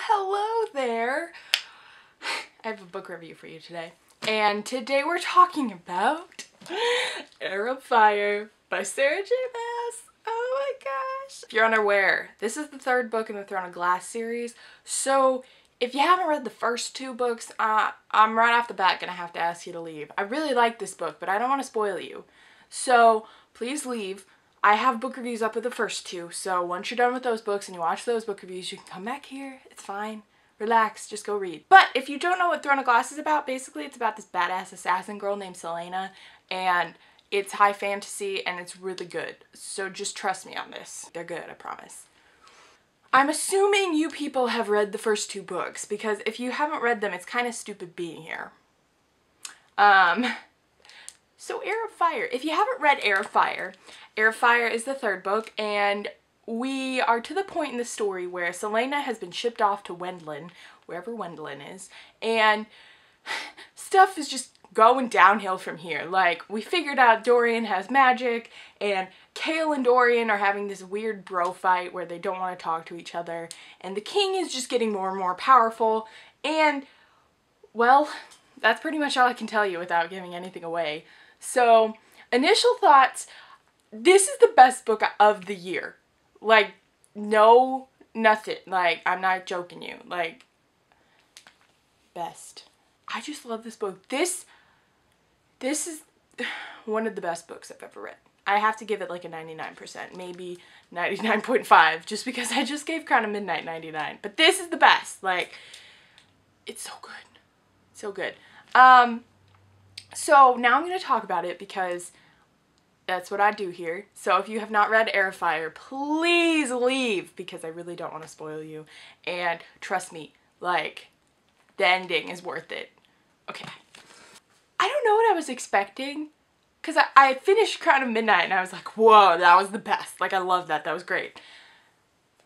hello there. I have a book review for you today. And today we're talking about Heir of Fire by Sarah J. Maas. Oh my gosh. If you're unaware, this is the third book in the Throne of Glass series. So if you haven't read the first two books, I'm right off the bat gonna have to ask you to leave. I really like this book, but I don't want to spoil you. So please leave. I have book reviews up with the first two, so once you're done with those books and you watch those book reviews, you can come back here. It's fine. Relax, just go read. But if you don't know what Throne of Glass is about, basically it's about this badass assassin girl named Selena, and it's high fantasy and it's really good. So just trust me on this. They're good, I promise. I'm assuming you people have read the first two books, because if you haven't read them, it's kind of stupid being here. So Heir of Fire. If you haven't read Heir of Fire is the third book, and we are to the point in the story where Selena has been shipped off to Wendland, wherever Wendland is, and stuff is just going downhill from here. Like, we figured out Dorian has magic, and Kale and Dorian are having this weird bro fight where they don't want to talk to each other, and the king is just getting more and more powerful, and, well, that's pretty much all I can tell you without giving anything away. So, initial thoughts, this is the best book of the year. Like, no, nothing. Like, I'm not joking you. Like, best. I just love this book. This is one of the best books I've ever read. I have to give it like a 99%, maybe 99.5, just because I just gave Crown of Midnight 99. But this is the best. Like, it's so good. So good. So now I'm going to talk about it because that's what I do here. So if you have not read Heir of Fire, please leave, because I really don't want to spoil you. And trust me, like, the ending is worth it. Okay. I don't know what I was expecting, because I finished Crown of Midnight and I was like, whoa, that was the best. Like, I love that. That was great.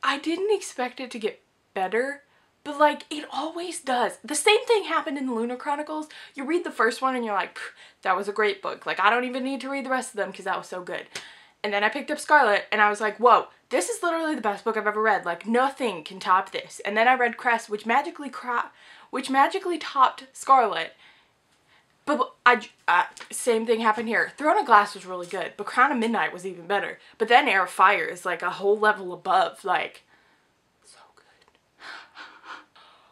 I didn't expect it to get better. But, like, it always does. The same thing happened in the Lunar Chronicles. You read the first one and you're like, that was a great book. Like, I don't even need to read the rest of them because that was so good. And then I picked up Scarlet and I was like, whoa, this is literally the best book I've ever read. Like, nothing can top this. And then I read Crest, which magically topped Scarlet. But same thing happened here. Throne of Glass was really good, but Crown of Midnight was even better. But then Heir of Fire is like a whole level above. Like,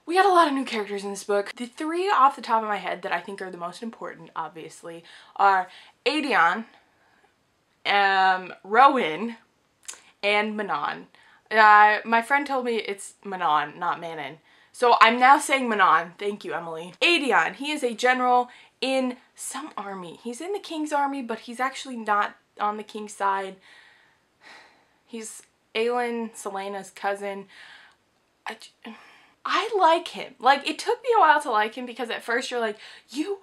we got a lot of new characters in this book. The three off the top of my head that I think are the most important, obviously, are Adion, Rowan, and Manon. My friend told me it's Manon, not Manon. So I'm now saying Manon. Thank you, Emily. Adion, he is a general in some army. He's in the king's army, but he's actually not on the king's side. He's Aelin, Selena's cousin. I like him. Like, it took me a while to like him because at first you're like, you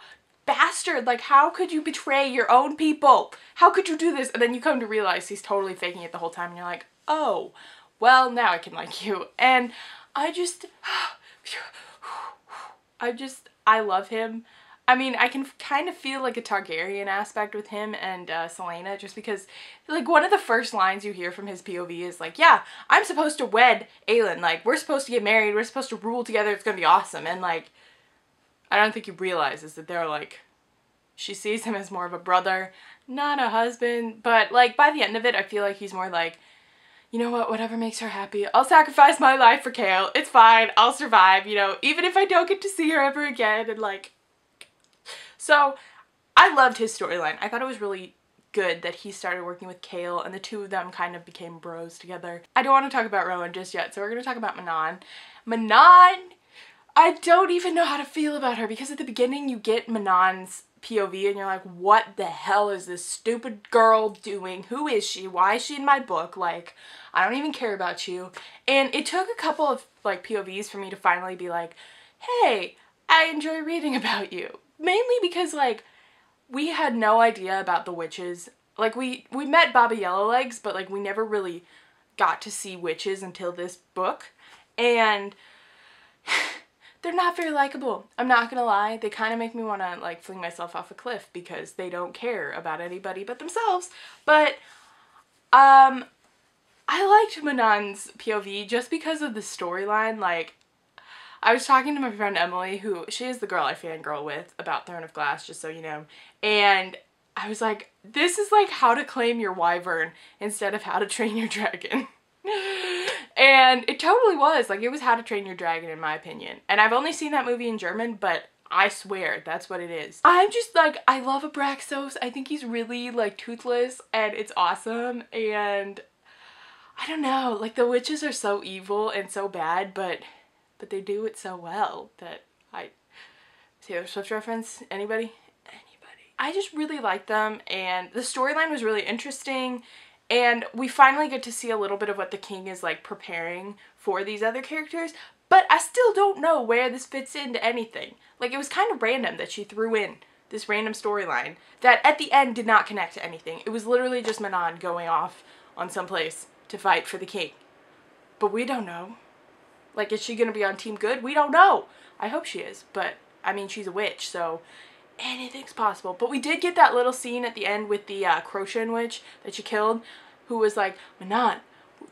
bastard, like, how could you betray your own people? How could you do this? And then you come to realize he's totally faking it the whole time and you're like, oh, well, now I can like you. And I love him. I mean, I can kind of feel like a Targaryen aspect with him and Selena, just because, like, one of the first lines you hear from his POV is like, yeah, I'm supposed to wed Aelin, like, we're supposed to get married, we're supposed to rule together, it's gonna be awesome. And, like, I don't think he realizes that they're, like, she sees him as more of a brother, not a husband, but, like, by the end of it, I feel like he's more like, you know what, whatever makes her happy, I'll sacrifice my life for Kale, it's fine, I'll survive, you know, even if I don't get to see her ever again, and, like, so, I loved his storyline. I thought it was really good that he started working with Kale and the two of them kind of became bros together. I don't want to talk about Rowan just yet, so we're going to talk about Manon. Manon, I don't even know how to feel about her, because at the beginning you get Manon's POV and you're like, what the hell is this stupid girl doing? Who is she? Why is she in my book? Like, I don't even care about you. And it took a couple of, like, POVs for me to finally be like, hey, I enjoy reading about you. Mainly because, like, we had no idea about the witches. Like, we met Baba Yellowlegs, but, like, we never really got to see witches until this book. And they're not very likable. I'm not gonna lie. They kind of make me want to, like, fling myself off a cliff because they don't care about anybody but themselves. But, I liked Manon's POV just because of the storyline. Like, I was talking to my friend Emily, who, she is the girl I fangirl with about Throne of Glass, just so you know, and I was like, this is like How to Claim Your Wyvern instead of How to Train Your Dragon. And it totally was. Like, it was How to Train Your Dragon in my opinion. And I've only seen that movie in German, but I swear that's what it is. I'm just like, I love Abraxos. I think he's really like toothless and it's awesome. And I don't know, like the witches are so evil and so bad, but they do it so well that Taylor Swift reference? Anybody? I just really like them, and the storyline was really interesting, and we finally get to see a little bit of what the king is like preparing for these other characters, but I still don't know where this fits into anything. Like, it was kind of random that she threw in this random storyline that at the end did not connect to anything. It was literally just Manon going off on some place to fight for the king. But we don't know. Like, is she gonna be on Team Good? We don't know. I hope she is, but I mean, she's a witch, so anything's possible. But we did get that little scene at the end with the Croatian witch that she killed, who was like, Manon,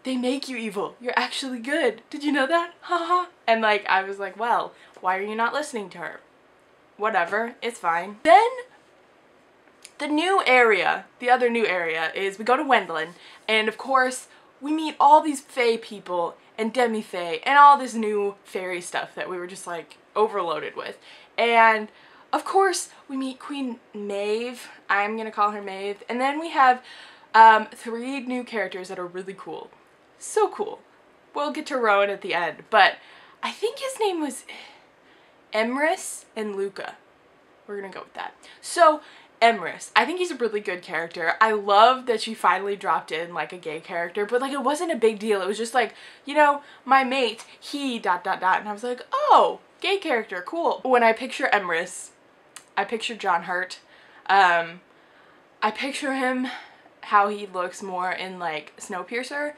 they make you evil. You're actually good. Did you know that? Haha. And like, I was like, well, why are you not listening to her? Whatever, it's fine. Then the new area, the other new area is we go to Wendland, and of course we meet all these fae people and demi-fae and all this new fairy stuff that we were just like overloaded with. And of course, we meet Queen Maeve. I'm gonna call her Maeve. And then we have 3 new characters that are really cool. So cool. We'll get to Rowan at the end, but I think his name was Emrys and Luca. We're gonna go with that. So, Emrys, I think he's a really good character. I love that she finally dropped in like a gay character, but like it wasn't a big deal. It was just like, you know, my mate, he ... and I was like, oh, gay character, cool. When I picture Emrys, I picture John Hurt. I picture him how he looks more in like Snowpiercer.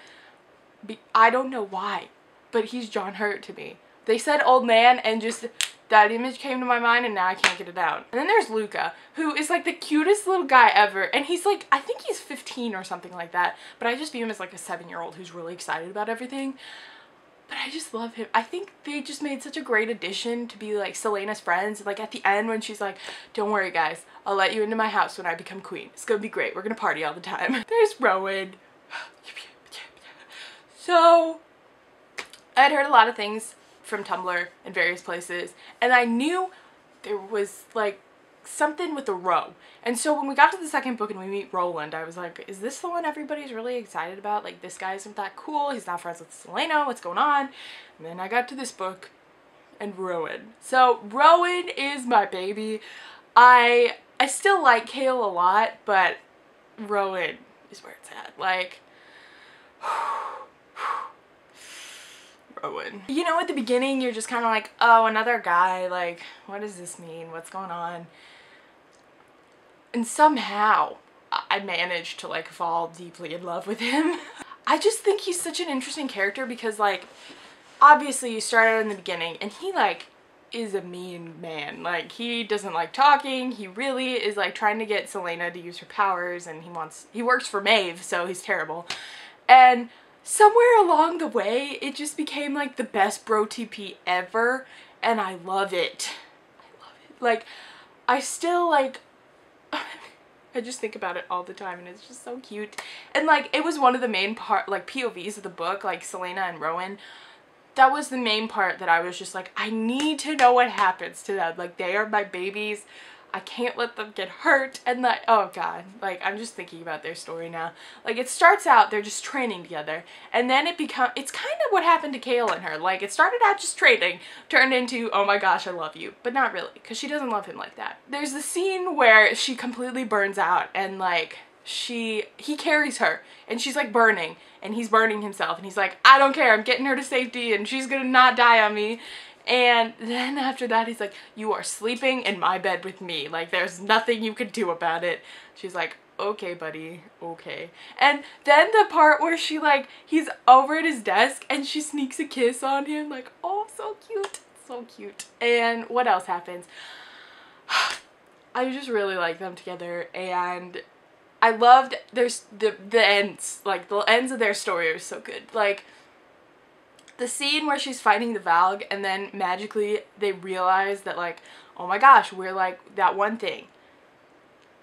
I don't know why, but he's John Hurt to me. They said old man and just that image came to my mind and now I can't get it out. And then there's Luca, who is like the cutest little guy ever. And he's like, I think he's 15 or something like that, but I just view him as like a 7-year-old who's really excited about everything. But I just love him. I think they just made such a great addition to be like Celaena's friends. Like at the end when she's like, don't worry guys, I'll let you into my house when I become queen. It's gonna be great. We're gonna party all the time. There's Rowan. So I had heard a lot of things from Tumblr and various places, and I knew there was like something with the row. And so when we got to the second book and we meet Roland, I was like, is this the one everybody's really excited about? Like, this guy isn't that cool, he's not friends with Celaena, what's going on? And then I got to this book and Rowan. So Rowan is my baby. I still like Kale a lot, but Rowan is where it's at. Like, Rowan. You know, at the beginning you're just kind of like, oh, another guy, like, what does this mean? What's going on? And somehow I managed to like fall deeply in love with him. I just think he's such an interesting character because like, obviously you start out in the beginning and he like is a mean man. Like, he doesn't like talking. He really is like trying to get Celaena to use her powers, and he works for Maeve, so he's terrible. And somewhere along the way, it just became like the best bro TP ever, and I love it. I love it. Like, I still like, I just think about it all the time and it's just so cute. And like, it was one of the main POVs of the book, like Celaena and Rowan. That was the main part that I was just like, I need to know what happens to them. Like, they are my babies. I can't let them get hurt. And like, oh god, like, I'm just thinking about their story now. Like, it starts out, they're just training together. And then it's kind of what happened to Kale and her. Like, it started out just training, turned into, oh my gosh, I love you. But not really, because she doesn't love him like that. There's the scene where she completely burns out and like, he carries her and she's like burning and he's burning himself and he's like, I don't care, I'm getting her to safety and she's gonna not die on me. And then after that he's like, you are sleeping in my bed with me, like there's nothing you can do about it. She's like, okay buddy, okay. And then the part where she like, he's over at his desk and she sneaks a kiss on him, like, oh, so cute, so cute. And what else happens? I just really like them together, and I loved the ends, like the ends of their story are so good. Like, The scene where she's fighting the Valg and then magically they realize that like, oh my gosh, we're like that one thing.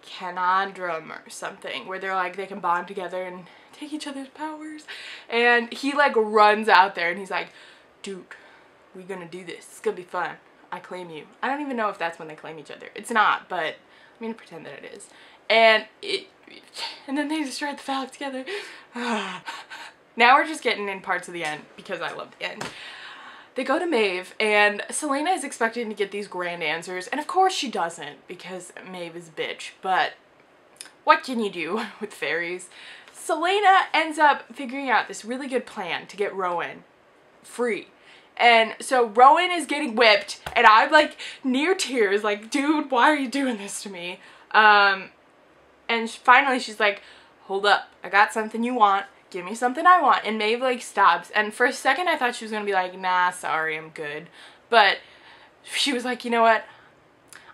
Conundrum or something where they're like, they can bond together and take each other's powers. And he like runs out there and he's like, dude, we're gonna do this. It's gonna be fun. I claim you. I don't even know if that's when they claim each other. It's not, but I'm gonna pretend that it is. And then they destroyed the Valg together. Now we're just getting in parts of the end because I love the end. They go to Maeve and Selena is expecting to get these grand answers, and of course she doesn't because Maeve is a bitch, but what can you do with fairies? Selena ends up figuring out this really good plan to get Rowan free. And so Rowan is getting whipped and I'm like near tears, like, dude, why are you doing this to me? And finally she's like, hold up, I got something you want. Give me something I want. And Maeve like stops. And for a second I thought she was gonna be like, nah, sorry, I'm good. But she was like, you know what?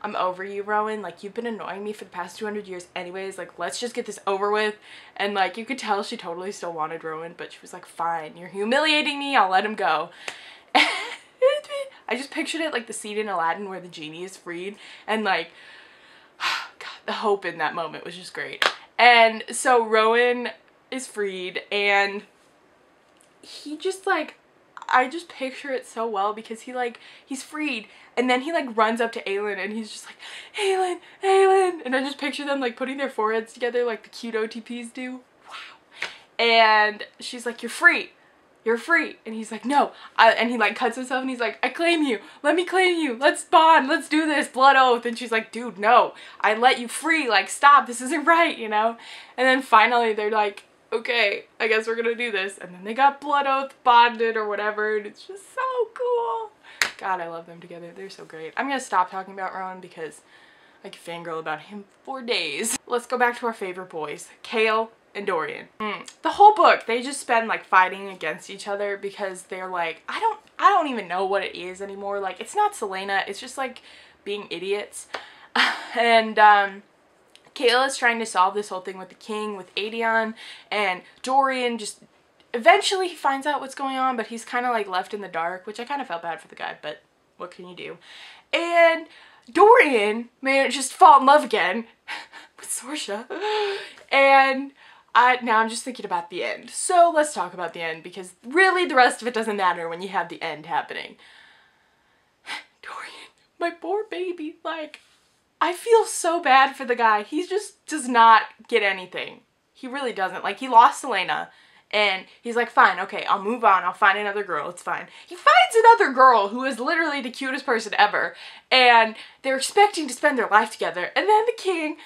I'm over you, Rowan. Like, you've been annoying me for the past 200 years anyways. Like, let's just get this over with. And like, you could tell she totally still wanted Rowan, but she was like, fine, you're humiliating me, I'll let him go. I just pictured it like the scene in Aladdin where the genie is freed. And like, God, the hope in that moment was just great. And so Rowan is freed and he just like, I just picture it so well because he's freed and then he like runs up to Aelin and he's just like, Aelin, Aelin, and I just picture them like putting their foreheads together like the cute OTPs do. Wow. And she's like, you're free, and he's like, no, and he like cuts himself and he's like, I claim you, let me claim you, let's bond, let's do this, blood oath. And she's like, dude, no, I let you free, like, stop, this isn't right, you know. And then finally they're like, okay, I guess we're gonna do this. And then they got blood oath bonded or whatever, and it's just so cool. God, I love them together. They're so great. I'm gonna stop talking about Rowan because I could fangirl about him for days. Let's go back to our favorite boys, Kale and Dorian. The whole book, they just spend like fighting against each other because they're like, I don't even know what it is anymore. Like, it's not Selena, it's just like being idiots. And Kale is trying to solve this whole thing with the king, with Adion, and Dorian just, eventually he finds out what's going on, but he's kind of like left in the dark, which I kind of felt bad for the guy, but what can you do? And Dorian managed to fall in love again with Sorsha, and now I'm just thinking about the end. So let's talk about the end, because really the rest of it doesn't matter when you have the end happening. Dorian, my poor baby, like, I feel so bad for the guy. He just does not get anything. He really doesn't. Like, he lost Selena, and he's like, fine, okay, I'll move on. I'll find another girl. It's fine. He finds another girl who is literally the cutest person ever, and they're expecting to spend their life together, and then the king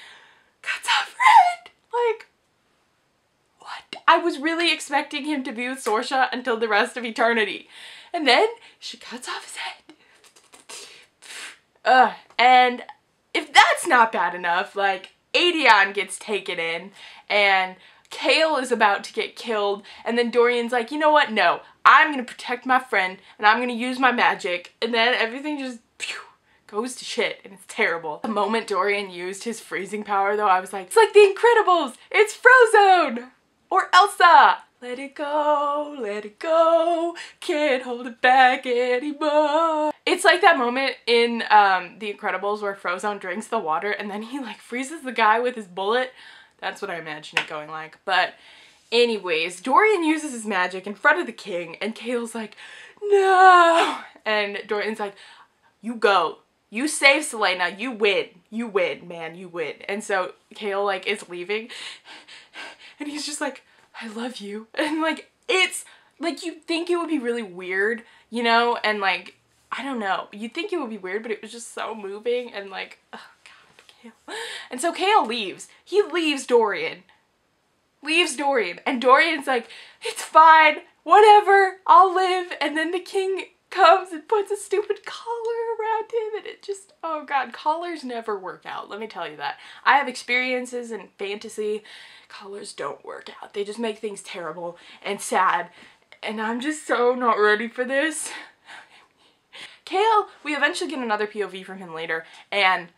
cuts off her head. Like, what? I was really expecting him to be with Sorsha until the rest of eternity, and then she cuts off his head. And if that's not bad enough, like, Adion gets taken in, and Kale is about to get killed, and then Dorian's like, you know what, no, I'm gonna protect my friend, and I'm gonna use my magic, and then everything just goes to shit, and it's terrible. The moment Dorian used his freezing power, though, I was like, it's like the Incredibles! It's Frozone! Or Elsa! Let it go, can't hold it back anymore. It's like that moment in The Incredibles where Frozone drinks the water and then he like freezes the guy with his bullet. That's what I imagine it going like. But anyways, Dorian uses his magic in front of the king and Kale's like, no! And Dorian's like, you go. You save Selena, you win, man, you win. And so Kale like is leaving and he's just like, I love you. And like, it's like, you'd think it would be really weird, you know, and like, I don't know, you'd think it would be weird, but it was just so moving, and like, oh god, Kale. And so Kale leaves. He leaves Dorian, and Dorian's like, it's fine, whatever, I'll live. And then the king comes and puts a stupid collar around him, and it just, oh god, collars never work out, let me tell you that. I have experiences in fantasy. Collars don't work out. They just make things terrible and sad, and I'm just so not ready for this. Kale, we eventually get another POV from him later, and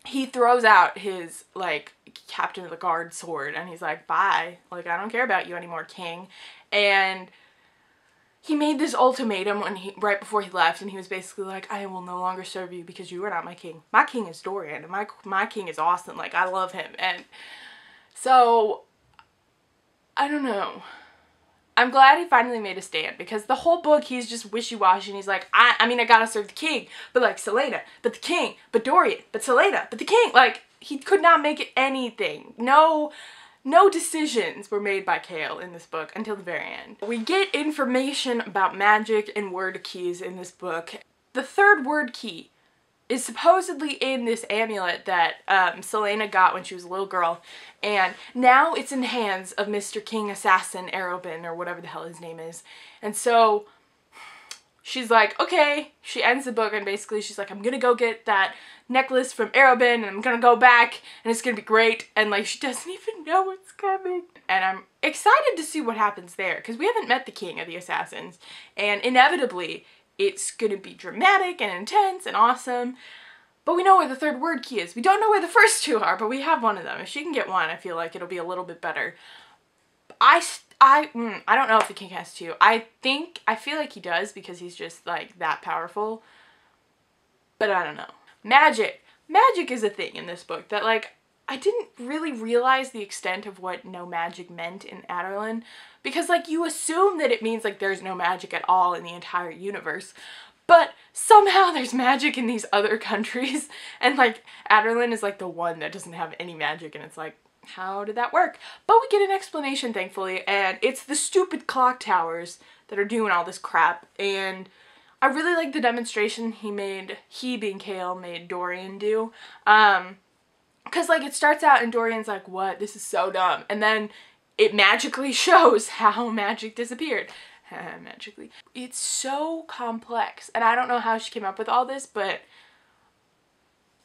he throws out his, like, Captain of the Guard sword, and he's like, bye, like, I don't care about you anymore, king. And he made this ultimatum right before he left, and he was basically like, I will no longer serve you because you are not my king. My king is Dorian, and my king is awesome. Like, I love him. And so, I don't know. I'm glad he finally made a stand, because the whole book he's just wishy-washy, and he's like, I mean, I gotta serve the king, but like Selena, but the king, but Dorian, but Selena, but the king. Like, he could not make it anything. No decisions were made by Kale in this book until the very end. We get information about magic and word keys in this book. The third word key is supposedly in this amulet that Selena got when she was a little girl, and now it's in the hands of Mr. King Assassin Arobin, or whatever the hell his name is. And so she's like, okay, she ends the book, and basically she's like, I'm gonna go get that necklace from Arobin, and I'm gonna go back, and it's gonna be great. And like, she doesn't even know what's coming. And I'm excited to see what happens there, because we haven't met the king of the assassins, and inevitably it's gonna be dramatic and intense and awesome. But we know where the third word key is. We don't know where the first two are, but we have one of them. If she can get one, I feel like it'll be a little bit better. I don't know if the king has two. I feel like he does, because he's just like that powerful. But I don't know. Magic. Magic is a thing in this book that, like, I didn't really realize the extent of what no magic meant in Adarlan, because like, you assume that it means like there's no magic at all in the entire universe, but somehow there's magic in these other countries, and like, Adarlan is like the one that doesn't have any magic, and it's like, how did that work? But we get an explanation, thankfully, and it's the stupid clock towers that are doing all this crap. And I really like the demonstration he being Kale made Dorian do. Because like, it starts out and Dorian's like, what? This is so dumb. And then it magically shows how magic disappeared. Magically. It's so complex. And I don't know how she came up with all this, but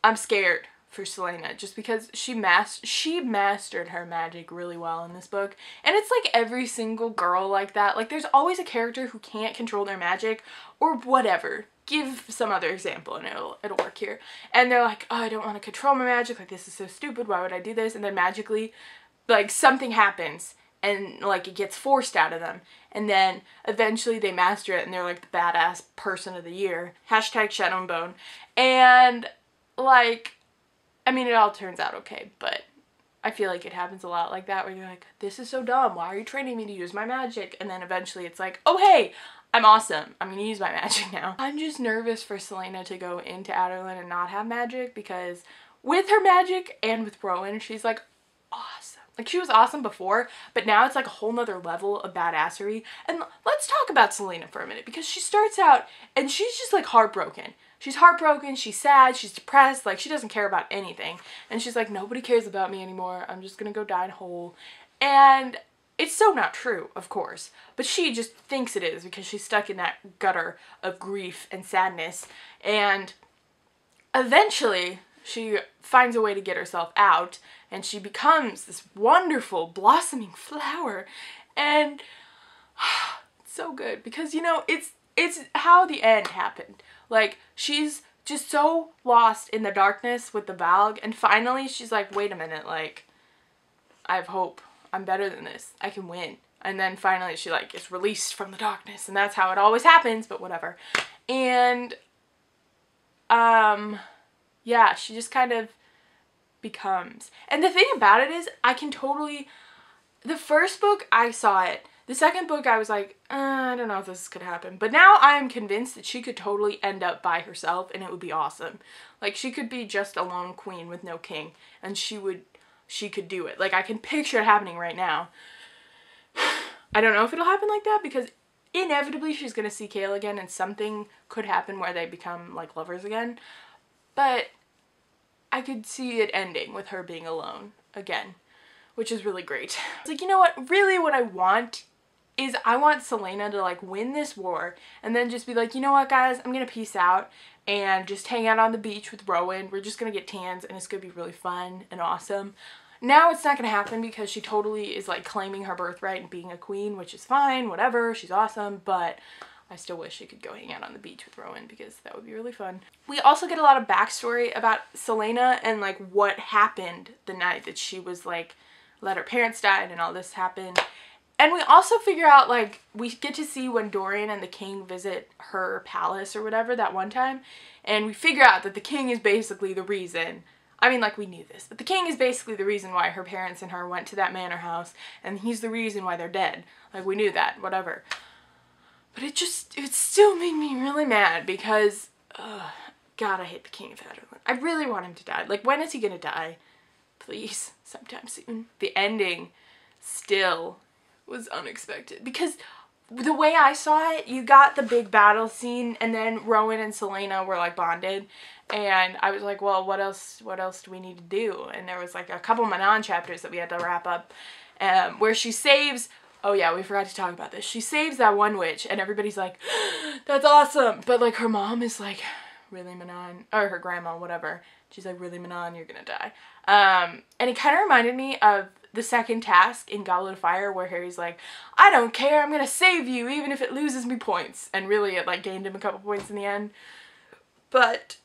I'm scared for Selena, just because she mastered her magic really well in this book. And it's like every single girl like that. Like, there's always a character who can't control their magic, or whatever. Give some other example and it'll work here. And they're like, oh, I don't want to control my magic, like, this is so stupid, why would I do this? And then magically, like, something happens and like, it gets forced out of them, and then eventually they master it and they're like the badass person of the year. Hashtag Shadow and Bone. And like, I mean, it all turns out okay, but I feel like it happens a lot like that, where you're like, this is so dumb, why are you training me to use my magic? And then eventually it's like, oh hey, I'm awesome, I'm gonna use my magic now. I'm just nervous for Selena to go into Adarlan and not have magic, because with her magic and with Rowan, she's like awesome. Like, she was awesome before, but now it's like a whole nother level of badassery. And let's talk about Selena for a minute, because she starts out and she's just like heartbroken. She's heartbroken, she's sad, she's depressed, like, she doesn't care about anything. And she's like, nobody cares about me anymore, I'm just gonna go die in a hole. And it's so not true, of course, but she just thinks it is, because she's stuck in that gutter of grief and sadness. And eventually she finds a way to get herself out, and she becomes this wonderful blossoming flower. And it's so good, because, you know, it's how the end happened. Like, she's just so lost in the darkness with the Valg, and finally she's like, wait a minute, like, I have hope. I'm better than this. I can win. And then finally she like gets released from the darkness, and that's how it always happens, but whatever. And yeah, she just kind of becomes. And the thing about it is, I can totally, the first book I saw it, the second book I was like, I don't know if this could happen. But now I am convinced that she could totally end up by herself, and it would be awesome. Like, she could be just a lone queen with no king, and she could do it. Like, I can picture it happening right now. I don't know if it'll happen like that, because inevitably she's gonna see Kale again, and something could happen where they become like lovers again. But I could see it ending with her being alone again, which is really great. It's like, you know what, really what I want is, I want Selena to like win this war, and then just be like, you know what guys, I'm gonna peace out and just hang out on the beach with Rowan. We're just gonna get tans, and it's gonna be really fun and awesome. Now it's not gonna happen, because she totally is like claiming her birthright and being a queen, which is fine, whatever, she's awesome, but I still wish she could go hang out on the beach with Rowan, because that would be really fun. We also get a lot of backstory about Selena and like what happened the night that she was like, let her parents die and all this happened. And we also figure out, like, we get to see when Dorian and the king visit her palace or whatever that one time. And we figure out that the king is basically the reason. I mean, like, we knew this. But the king is basically the reason why her parents and her went to that manor house. And he's the reason why they're dead. Like, we knew that. Whatever. But it still made me really mad because, God, I hate the King of Wendland. I really want him to die. Like, when is he gonna die? Please, sometime soon. The ending still was unexpected because the way I saw it, you got the big battle scene and then Rowan and Selena were like bonded, and I was like, well, what else do we need to do? And there was like a couple Manon chapters that we had to wrap up, where she saves, oh yeah, we forgot to talk about this, she saves that one witch and everybody's like, that's awesome, but like her mom is like, really, Manon, or her grandma, whatever, she's like, really, Manon, you're gonna die. And it kind of reminded me of the second task in Goblet of Fire where Harry's like, I don't care, I'm gonna save you even if it loses me points. And really it like gained him a couple points in the end. But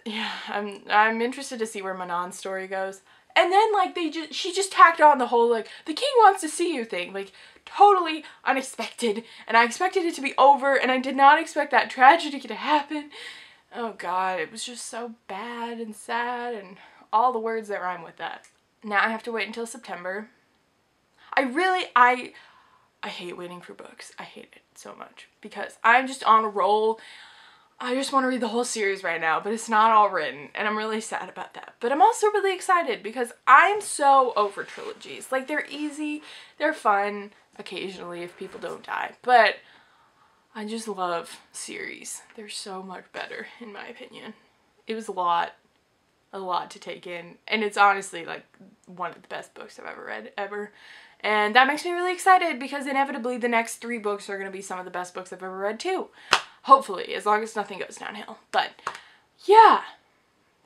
yeah, I'm interested to see where Manon's story goes. And then like she just tacked on the whole like, the king wants to see you thing. Like totally unexpected. And I expected it to be over and I did not expect that tragedy to happen. Oh God, it was just so bad and sad and all the words that rhyme with that. Now I have to wait until September. I hate waiting for books. I hate it so much because I'm just on a roll. I just want to read the whole series right now, but it's not all written and I'm really sad about that. But I'm also really excited because I'm so over trilogies. Like they're easy, they're fun occasionally if people don't die, but I just love series. They're so much better in my opinion. It was a lot to take in, and it's honestly like one of the best books I've ever read ever, and that makes me really excited because inevitably the next 3 books are going to be some of the best books I've ever read too, hopefully, as long as nothing goes downhill. But yeah,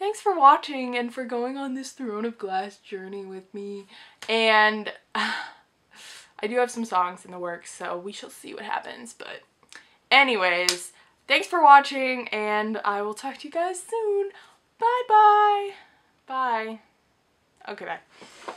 thanks for watching and for going on this Throne of Glass journey with me, and I do have some songs in the works, so we shall see what happens. But anyways, thanks for watching and I will talk to you guys soon. Bye-bye. Bye. Okay, bye.